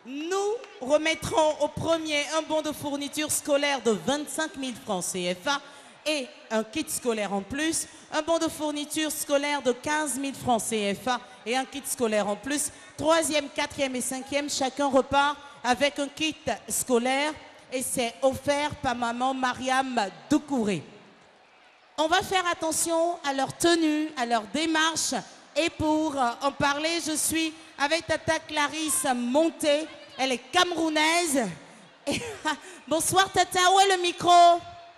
nous remettrons au premier un bon de fourniture scolaire de 25 000 francs CFA et un kit scolaire en plus, un bon de fourniture scolaire de 15 000 francs CFA et un kit scolaire en plus. Troisième, quatrième et cinquième, chacun repart avec un kit scolaire et c'est offert par maman Mariam Doucouré. On va faire attention à leur tenue, à leur démarche. Et pour en parler, je suis avec Tata Clarisse Monté. Elle est camerounaise. Et, bonsoir Tata, où est le micro?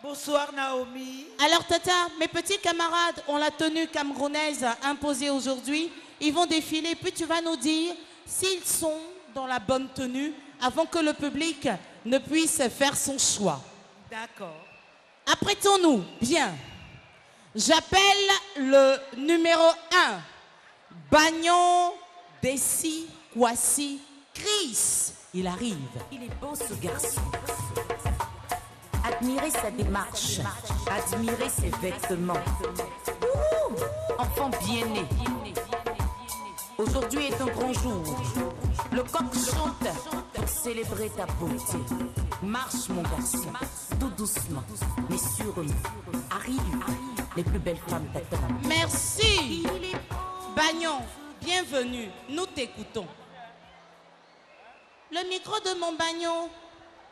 Bonsoir Naomi. Alors Tata, mes petits camarades ont la tenue camerounaise imposée aujourd'hui. Ils vont défiler, puis tu vas nous dire s'ils sont dans la bonne tenue avant que le public ne puisse faire son choix. D'accord. Apprêtons-nous, bien. J'appelle le numéro 1. Bagnon, Desi, Kwasi, Chris. Il arrive. Il est beau ce garçon. Admirez sa démarche, admirez ses vêtements. Ouh, enfant bien né. Aujourd'hui est un grand jour. Le coq chante pour célébrer ta beauté. Marche mon garçon, tout doucement, mais sûrement. Arrive, les plus belles femmes t'attendent. Merci. Bagnon, bienvenue. Nous t'écoutons. Le micro de mon Bagnon.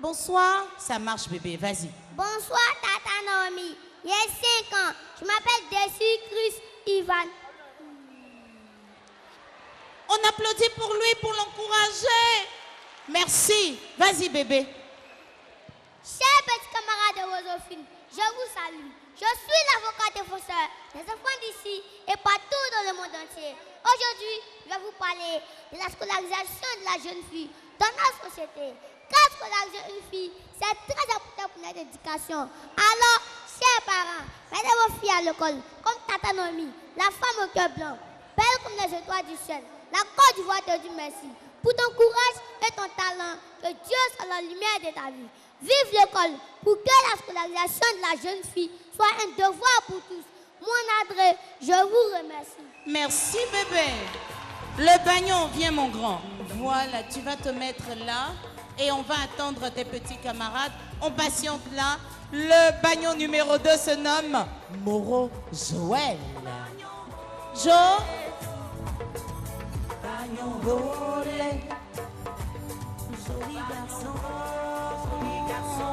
Bonsoir. Ça marche bébé, vas-y. Bonsoir Tata Naomi. Il y a 5 ans. Je m'appelle Desi Chris Ivan. On applaudit pour lui, pour l'encourager. Merci. Vas-y bébé. Chers petits camarades de Rosophine, je vous salue. Je suis l'avocat défenseur des enfants d'ici et partout dans le monde entier. Aujourd'hui, je vais vous parler de la scolarisation de la jeune fille dans notre société. Car scolariser une fille, c'est très important pour notre éducation. Alors, chers parents, mettez vos filles à l'école, comme Tata Naomi, la femme au cœur blanc, belle comme les étoiles du ciel. La Côte d'Ivoire te dit merci pour ton courage et ton talent. Que Dieu soit la lumière de ta vie. Vive l'école pour que la scolarisation de la jeune fille soit un devoir pour tous. Mon adresse, je vous remercie. Merci bébé. Le Bagnon, viens mon grand. Voilà, tu vas te mettre là et on va attendre tes petits camarades. On patiente là. Le Bagnon numéro 2 se nomme Moreau Joël. Jo. Bagnon volé. Joli garçon. Joli garçon.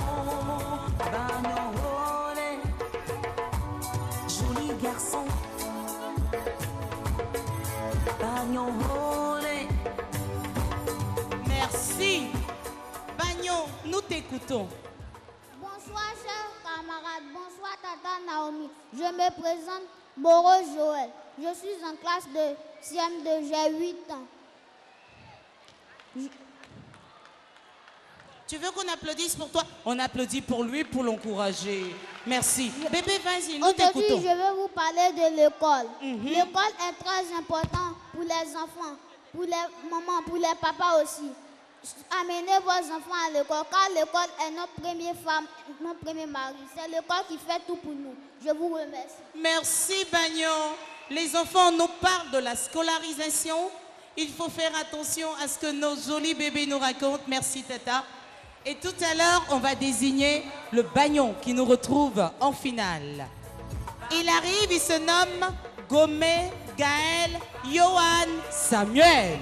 Bagnon volé. Joli garçon. Bagnon volé. Merci. Bagnon, nous t'écoutons. Bonsoir chers camarades, bonsoir Tata Naomi. Je me présente Moro Joël. Je suis en classe de CM2, j'ai 8 ans. Tu veux qu'on applaudisse pour toi? On applaudit pour lui, pour l'encourager. Merci. Bébé, vas-y, nous Aujourd'hui, t'écoutons. je vais vous parler de l'école. L'école est très importante pour les enfants, pour les mamans, pour les papas aussi. Amenez vos enfants à l'école, car l'école est notre première femme, notre premier mari. C'est l'école qui fait tout pour nous. Je vous remercie. Merci, Bagnon. Les enfants nous parlent de la scolarisation. Il faut faire attention à ce que nos jolis bébés nous racontent. Merci, Tata. Et tout à l'heure, on va désigner le Bagnon qui nous retrouve en finale. Il arrive, il se nomme Gomé Gaël Johan Samuel.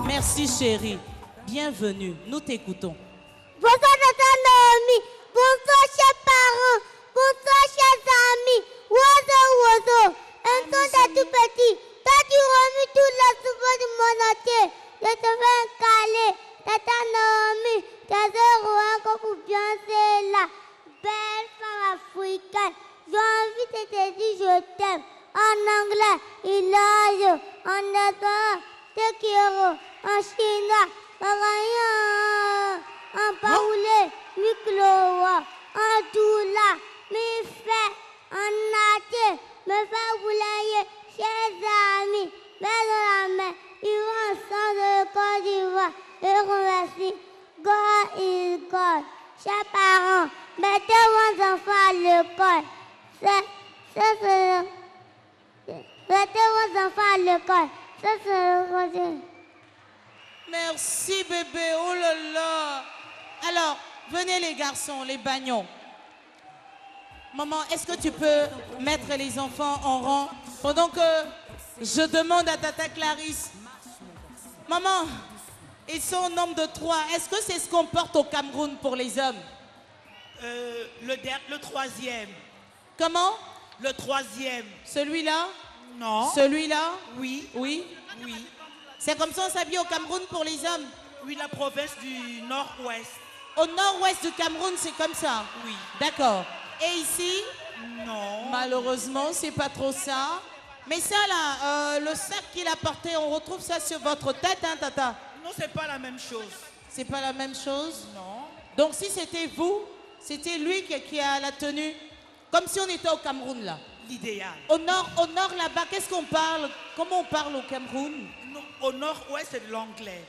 Merci chérie, bienvenue, nous t'écoutons. Bonsoir Tata Naomi, bonsoir chers parents, bonsoir chers amis. Oiseau, un son de tout petit. Toi tu remues tout le souffle du monde entier. Je te fais un câlin, Tata Naomi. Tes heureux encore pour bien c'est là. Belle femme africaine, j'ai envie de te dire je t'aime. En anglais, il a en espagnol, te quiero, en chinois, en paoulé, micro, en doula, mi Chers parents, mettez vos enfants à l'école. Mettez vos enfants à l'école. C'est le conseil. Merci bébé, oh là là. Alors, venez les garçons, les bagnons. Maman, est-ce que tu peux mettre les enfants en rang pendant que je demande à Tata Clarisse? Maman, ils sont au nombre de 3. Est-ce que c'est ce qu'on porte au Cameroun pour les hommes? Le troisième. Comment? Le troisième. Celui-là? Non. Celui-là? Oui. Oui. Oui. C'est comme ça on s'habille au Cameroun pour les hommes? Oui, la province du Nord-Ouest. Au nord-ouest du Cameroun, c'est comme ça? Oui. D'accord. Et ici? Non. Malheureusement, c'est pas trop ça. Mais ça là, le sac qu'il a porté, on retrouve ça sur votre tête, hein, Tata? Non, c'est pas la même chose. C'est pas la même chose? Non. Donc si c'était vous, c'était lui qui a la tenue, comme si on était au Cameroun là. L'idéal. Au nord là-bas, qu'est-ce qu'on parle? Comment on parle au Cameroun? Non, au Nord-Ouest, c'est de l'anglais.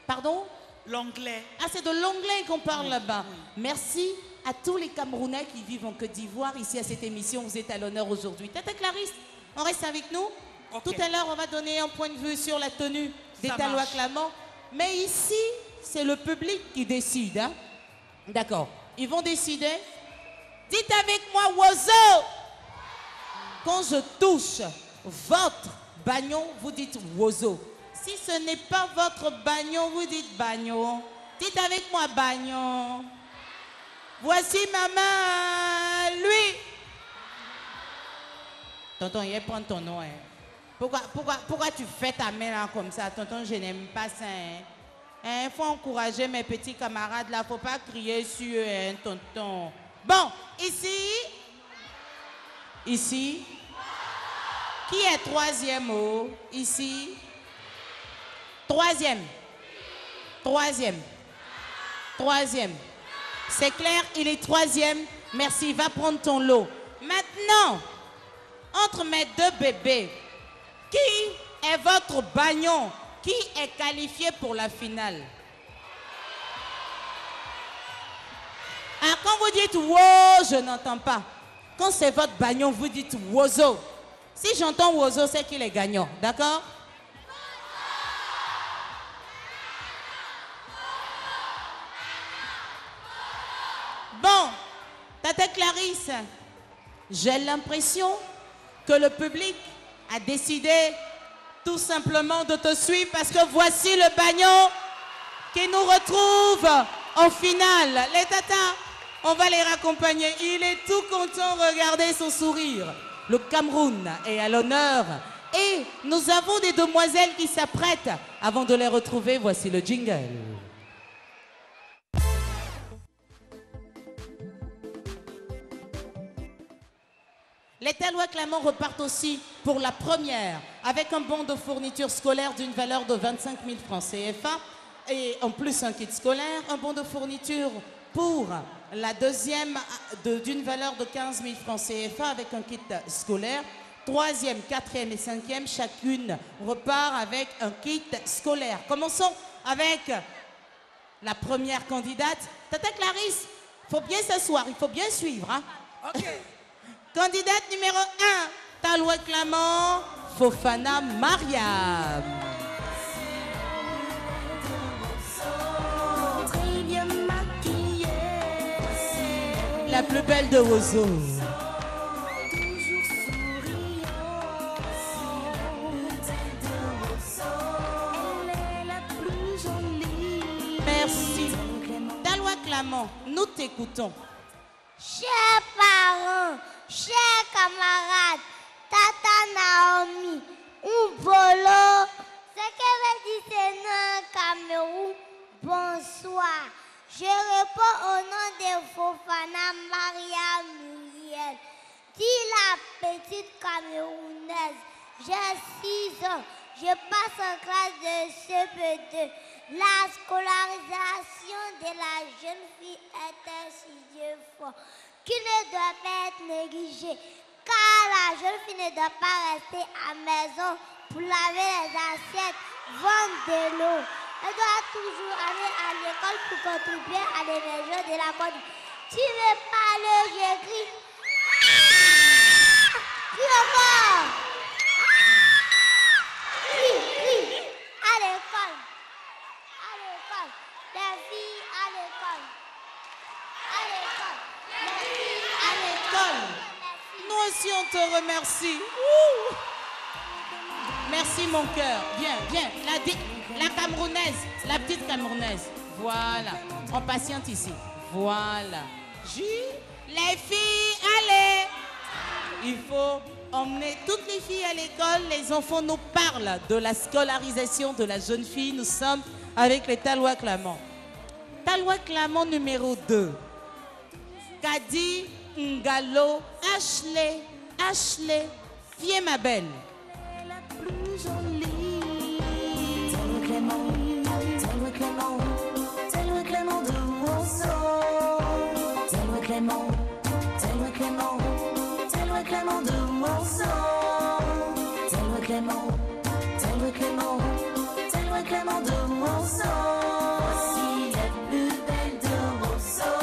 Pardon? L'anglais. Ah, c'est de l'anglais qu'on parle là-bas. Oui. Merci à tous les Camerounais qui vivent en Côte d'Ivoire, ici à cette émission. Vous êtes à l'honneur aujourd'hui. Tata Clarisse, on reste avec nous. Okay. Tout à l'heure, on va donner un point de vue sur la tenue des Talois Clamants. Mais ici, c'est le public qui décide. Hein? D'accord. Ils vont décider. Dites avec moi, Wozo. Quand je touche votre bagnon, vous dites Wozo. Si ce n'est pas votre bagnon, vous dites bagnon. Dites avec moi bagnon. Voici maman, lui. Tonton, il va prendre ton nom. Hein. Pourquoi tu fais ta main là comme ça? Tonton, je n'aime pas ça. Il faut encourager mes petits camarades là. Il ne faut pas crier sur eux, hein, tonton. Bon, ici. Ici. Qui est troisième mot? Ici. Troisième. Troisième. Troisième. C'est clair, il est troisième. Merci, va prendre ton lot. Maintenant, entre mes deux bébés, qui est votre bagnon? Qui est qualifié pour la finale? Ah, quand vous dites « wow », je n'entends pas. Quand c'est votre bagnon, vous dites « wozo ». Si j'entends « wozo », c'est qu'il est gagnant. D'accord? Bon, Tata Clarisse, j'ai l'impression que le public a décidé tout simplement de te suivre parce que voici le bagnon qui nous retrouve en finale. Les tatas, on va les raccompagner. Il est tout content, regardez son sourire. Le Cameroun est à l'honneur et nous avons des demoiselles qui s'apprêtent. Avant de les retrouver, voici le jingle. Les Talois Clamants repartent aussi pour la première avec un bon de fourniture scolaire d'une valeur de 25 000 francs CFA et en plus un kit scolaire, un bon de fourniture pour la deuxième d'une valeur de 15 000 francs CFA avec un kit scolaire. Troisième, quatrième et cinquième, chacune repart avec un kit scolaire. Commençons avec la première candidate. Tata Clarisse, il faut bien s'asseoir, il faut bien suivre. Hein? Ok. Candidate numéro 1, Talois Clamant, Fofana Mariam. La plus belle de Wozo. Merci. Talois Clamant, nous t'écoutons. Chers parents, chers camarades, Tata Naomi, Mbolo, ce qu'elle veut dire c'est non Cameroun, bonsoir. Je réponds au nom de Fofana Maria Muriel, dit la petite Camerounaise. J'ai 6 ans, je passe en classe de CP2. La scolarisation de la jeune fille est un sujet fort qui ne doit pas être négligé, car la jeune fille ne doit pas rester à la maison pour laver les assiettes, vendre de l'eau, Elle doit toujours aller à l'école pour contribuer à l'émergence de la Côte d'Ivoire. Tu veux parler, j'écris. Crie encore. Crie. À l'école. À l'école. Les filles à l'école. À l'école. Les filles à l'école. Nous aussi, on te remercie. Ouh. Merci, mon cœur. Viens. La Camerounaise, la petite Camerounaise. Voilà. On patiente ici. Voilà. Les filles, allez. Il faut emmener toutes les filles à l'école. Les enfants nous parlent de la scolarisation de la jeune fille. Nous sommes avec les Talois Clamant. Talois Clamant numéro 2. Kadi Ngalo Ashley. Viens ma belle. La plus jolie. Talois Clément de Monceau. Talois Clément de Monceau. Talois Clément de Monceau. Voici la plus belle de Monceau.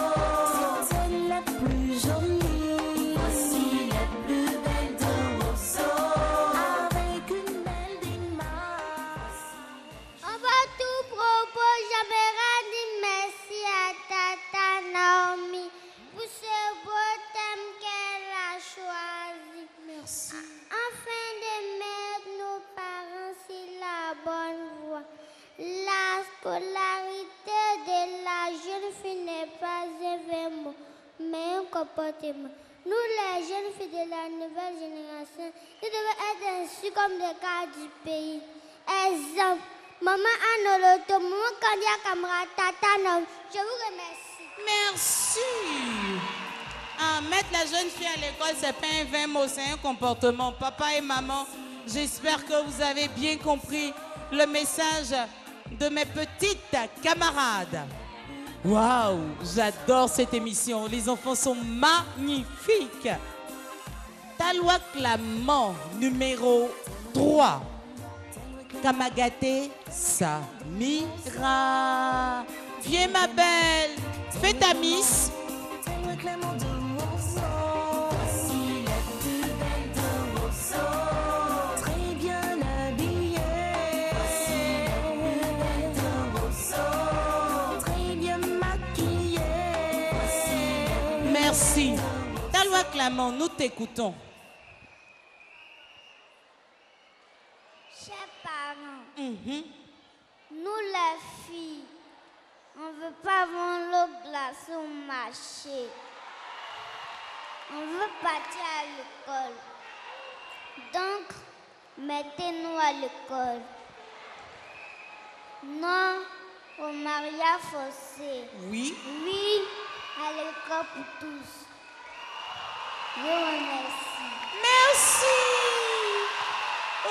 C'est la plus jolie. Voici la plus belle de Monceau. Avec une belle image. On va tout propos, j'aimerais dire merci à Tata Naomi pour ce beau thème qu'elle a choisi. Merci. Afin de mettre nos parents sur la bonne voie. La scolarité de la jeune fille n'est pas un mot, mais un comportement. Nous, les jeunes filles de la nouvelle génération, nous devons être ainsi comme des cas du pays. Exemple, maman Anoloto, maman Kandia Kamara, Tata Naomi, je vous remercie. Merci. Mettre la jeune fille à l'école, c'est pas un vain mot, c'est un comportement. Papa et maman, j'espère que vous avez bien compris le message de mes petites camarades. Waouh, j'adore cette émission. Les enfants sont magnifiques. Talois Clamant, numéro 3. Kamagate Samira. Viens ma belle, fais ta miss. Talois Clément de Monceau. Voici la plus belle de Monceau. Très bien habillée. Voici la plus belle de Monceau. Très bien maquillée. Voici la plus Merci. Talois Clamant, nous t'écoutons. Chers parents, Mhm. nous les filles, on ne veut pas vendre l'eau glacée au marché. On veut partir à l'école. Donc, mettez-nous à l'école. Non au mariage forcé. Oui. Oui à l'école pour tous. Je vous remercie. Merci. Oh.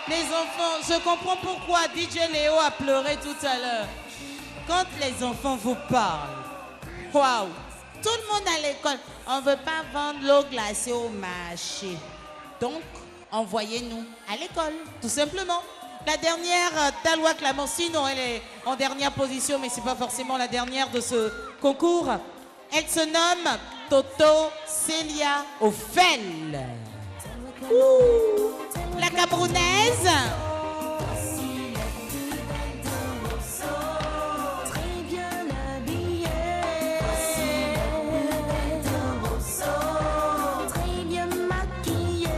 Les enfants, je comprends pourquoi DJ Léo a pleuré tout à l'heure. Quand les enfants vous parlent, waouh, tout le monde à l'école, on ne veut pas vendre l'eau glacée au marché. Donc, envoyez-nous à l'école, tout simplement. La dernière, Talois Clamant, sinon elle est en dernière position, mais ce n'est pas forcément la dernière de ce concours. Elle se nomme Toto Célia Ophel. Ouh, la Camerounaise. Voici la plus belle de Monceau. Très bien habillée. Voici la plus belle de Monceau. Très bien maquillée.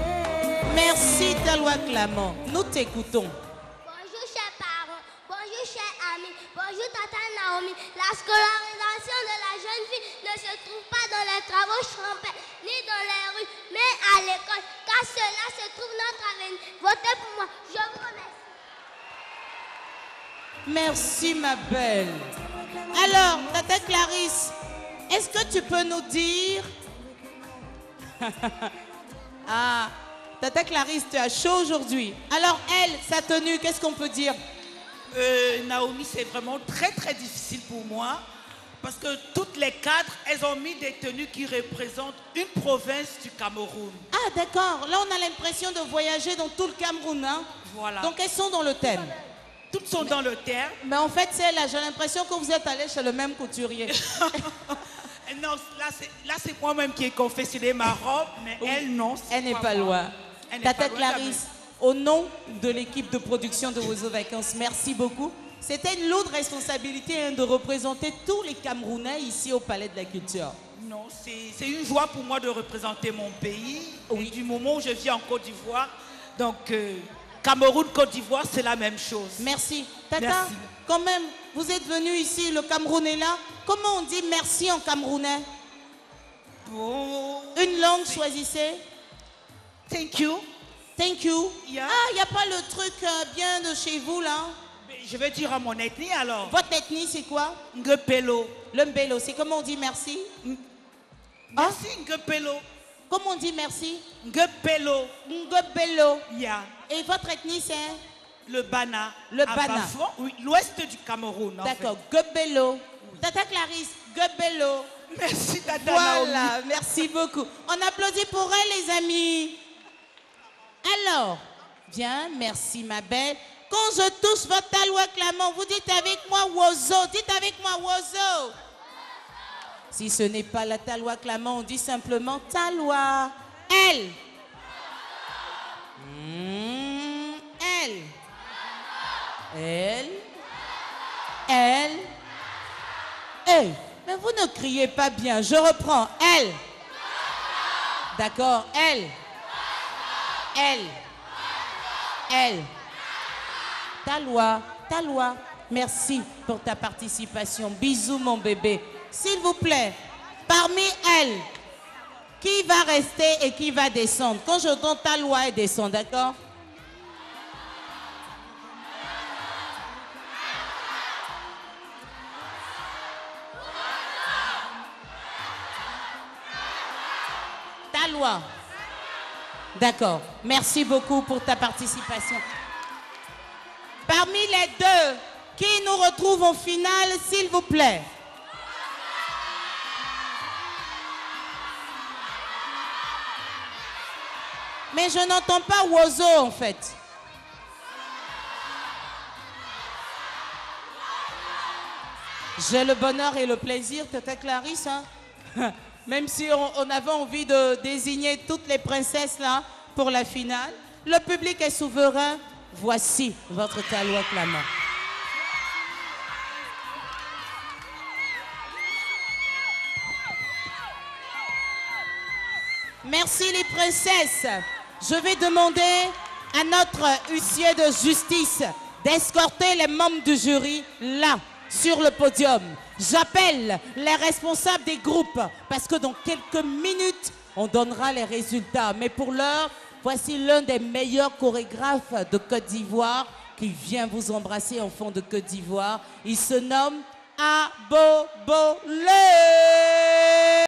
Merci Talois Clamant. Nous t'écoutons. Bonjour chers parents, bonjour chers amis, bonjour Tata Naomi. La scolarisation de la jeune fille ne se trouve pas dans les travaux champêtres ni dans les rues, mais à l'école, car cela se trouve notre avenir. Votez pour moi, je vous remercie. Merci ma belle. Alors, Tata Clarisse, est-ce que tu peux nous dire... Ah, Tata Clarisse, tu as chaud aujourd'hui. Alors elle, sa tenue, qu'est-ce qu'on peut dire? Naomi, c'est vraiment très très difficile pour moi parce que toutes les cadres, elles ont mis des tenues qui représentent une province du Cameroun. Ah d'accord, là on a l'impression de voyager dans tout le Cameroun. Hein? Voilà. Donc elles sont dans le thème. Toutes sont dans le terme. Mais en fait, c'est là, j'ai l'impression que vous êtes allé chez le même couturier. Non, là c'est moi-même qui ai confectionné ma robe, mais Oui. elle non. Elle n'est pas loin. Tata Clarisse, au nom de l'équipe de production de Wozo Vacances, merci beaucoup. C'était une lourde responsabilité de représenter tous les Camerounais ici au Palais de la Culture. Non, c'est une joie pour moi de représenter mon pays. Oui. Et du moment où je vis en Côte d'Ivoire, donc Cameroun, Côte d'Ivoire, c'est la même chose. Merci. Tata, Merci. quand même, vous êtes venu ici, le Cameroun est là. Comment on dit merci en camerounais? Oh, Une langue, choisissez. thank you. Thank you. Yeah. Ah, il n'y a pas le truc bien de chez vous, là? Mais je vais dire à mon ethnie alors. Votre ethnie, c'est quoi? Ngepelo. Le Mbelo, c'est comment on dit merci? Merci, Ngepelo. Comment on dit merci? Ngepelo. Ngobelo. Yeah. Et votre ethnie, c'est? Le Bana. Le à Bana. Bafouan. Oui, l'ouest du Cameroun. En D'accord, Gobelo. Tata Clarisse, Gobelo. fait. Merci, Tata Naomi. Voilà, merci beaucoup. On applaudit pour elle, les amis. Alors, bien, merci, ma belle. Quand je touche votre talois clamant, vous dites avec moi Wozo. Dites avec moi Wozo. Si ce n'est pas la talois clamant, on dit simplement talois. Elle. Elle. Elle. Elle. Hey, mais vous ne criez pas bien. Je reprends. Elle. D'accord. Elle. Elle. Elle. Talois. Merci pour ta participation. Bisous, mon bébé. S'il vous plaît, parmi elles, qui va rester et qui va descendre? Quand je donne Talois, elle descend, d'accord? Talois. D'accord. Merci beaucoup pour ta participation. Parmi les deux, qui nous retrouve en finale, s'il vous plaît? Mais je n'entends pas Wozo en fait. J'ai le bonheur et le plaisir, Tata Clarisse, hein? Même si on avait envie de désigner toutes les princesses là pour la finale, le public est souverain. Voici votre talois clamant. Merci les princesses. Je vais demander à notre huissier de justice d'escorter les membres du jury là, sur le podium. J'appelle les responsables des groupes parce que dans quelques minutes, on donnera les résultats. Mais pour l'heure, voici l'un des meilleurs chorégraphes de Côte d'Ivoire qui vient vous embrasser en fond de Côte d'Ivoire. Il se nomme Abobolé.